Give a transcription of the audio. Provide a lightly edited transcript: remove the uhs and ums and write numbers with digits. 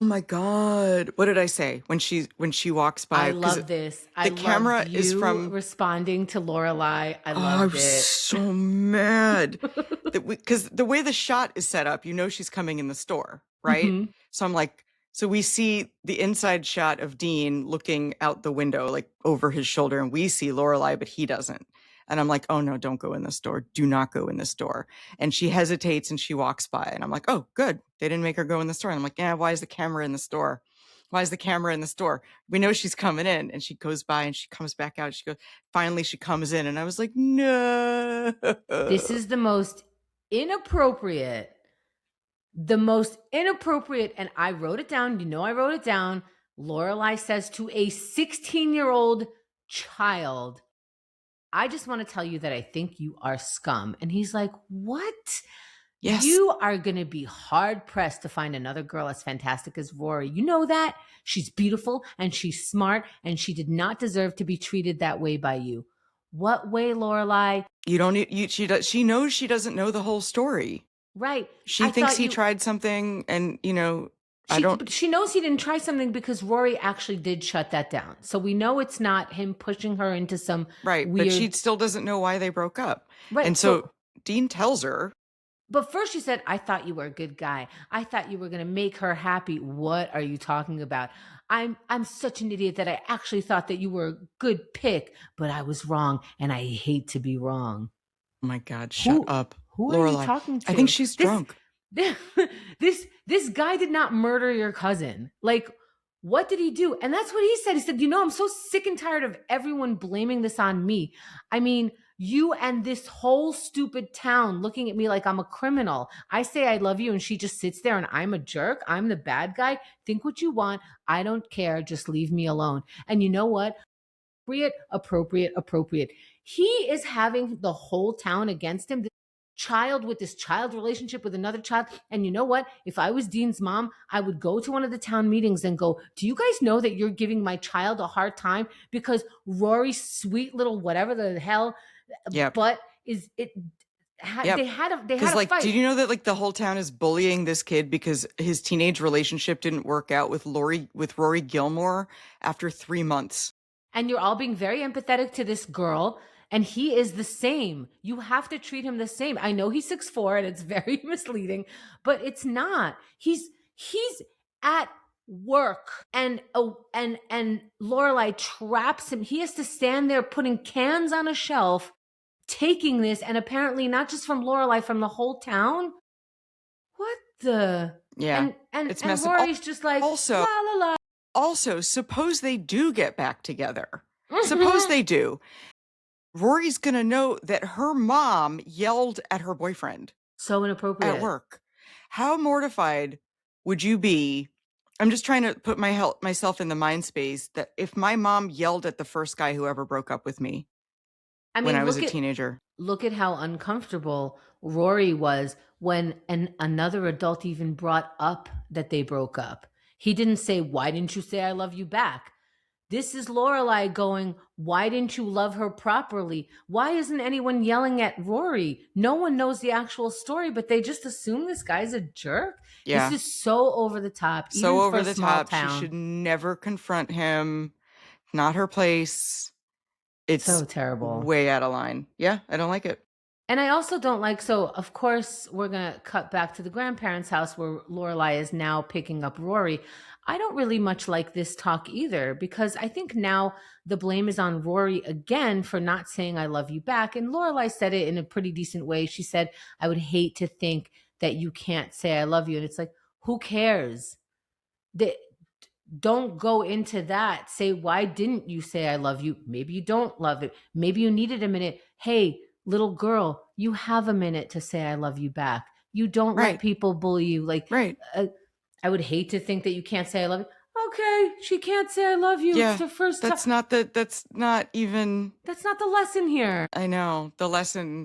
Oh my God. What did I say when she walks I by? Because love this. I the loved camera is you from responding to Lorelai. I oh, I loved was it. so mad that because the way the shot is set up, she's coming in the store, right? Hmm. So I'm like, so we see the inside shot of Dean looking out the window, like over his shoulder, and we see Lorelai, but he doesn't. And I'm like, oh no, don't go in the store. Do not go in the store. And she hesitates and she walks by. And I'm like, oh, good. They didn't make her go in the store. And I'm like, yeah, why is the camera in the store? Why is the camera in the store? We know she's coming in. And she goes by and she comes back out. She goes, finally she comes in. And I was like, no. This is inappropriate, the most inappropriate, and I wrote it down. I wrote it down. Lorelai says to a 16-year-old child, I just want to tell you that I think you are scum. And he's like, what? Yes. You are going to be hard pressed to find another girl as fantastic as Rory. You know that? She's beautiful and she's smart and she did not deserve to be treated that way by you. What way, Lorelai? You don't need you she knows she doesn't know the whole story. Right. She I thinks thought he you tried something and I don't but she knows he didn't try something because Rory actually did shut that down. So we know it's not him pushing her into some right, but she weird. still doesn't know why they broke up. And Right. so Dean tells her, But first she said, I thought you were a good guy. I thought you were going to make her happy. What are you talking about? I'm such an idiot that I actually thought that you were a good pick, but I was wrong and I hate to be wrong. "Oh my God, shut Who up, who are you Lorelai. talking I think to? she's This drunk." this guy did not murder your cousin. Like, what did he do? And that's what he said. He said, I'm so sick and tired of everyone blaming this on me. I mean, you and this whole stupid town looking at me like I'm a criminal. I say I love you and she just sits there and I'm a jerk. I'm the bad guy. Think what you want. I don't care. Just leave me alone. And you know what? Appropriate. He is having the whole town against him. This child with this child relationship with another child. And you know what? If I was Dean's mom, I would go to one of the town meetings and go, do you guys know that you're giving my child a hard time because Rory's sweet little whatever the hell Yep. but is it Yep. they Because had a like, fight. did you know that like the whole town is bullying this kid because his teenage relationship didn't work out with Rory Gilmore after 3 months? And you're all being very empathetic to this girl, and he is the same. You have to treat him the same. I know he's 6'4" and it's very misleading, but it's not. He's at work, and Lorelai traps him. He has to stand there putting cans on a shelf, taking this, and apparently not just from Lorelai, from the whole town. What the Yeah. and It's and messed up. Rory's just like Also, la la la. suppose they do get back together. Suppose they do. Rory's gonna know that her mom yelled at her boyfriend So at inappropriate. work. How mortified would you be? I'm just trying to put myself in the mind space that if my mom yelled at the first guy who ever broke up with me I when I mean, was a teenager. look at how uncomfortable Rory was when another adult even brought up that they broke up. He didn't say, "Why didn't you say I love you back?" This is Lorelai going, "Why didn't you love her properly? Why isn't anyone yelling at Rory? No one knows the actual story, but they just assume this guy's a jerk." This Yeah. is so over the top, So even for over a the small top. She should town. never confront him. Not her place. It's So terrible. way out of line. Yeah, I don't like it. And I also don't like, so of course we're gonna cut back to the grandparents' house where Lorelai is now picking up Rory. I don't really much like this talk either because I think now the blame is on Rory again for not saying I love you back. And Lorelai said it in a pretty decent way. She said, I would hate to think that you can't say I love you. And it's like, who cares? They, don't go into that. Say, why didn't you say I love you? Maybe you don't love it. Maybe you needed a minute. Hey, little girl, you have a minute to say I love you back. You don't let Right. people bully you. Like, Right. I would hate to think that you can't say I love you. Okay, she can't say I love you. It's Yeah. the first time. That's not even That's not the lesson here. I know. The lesson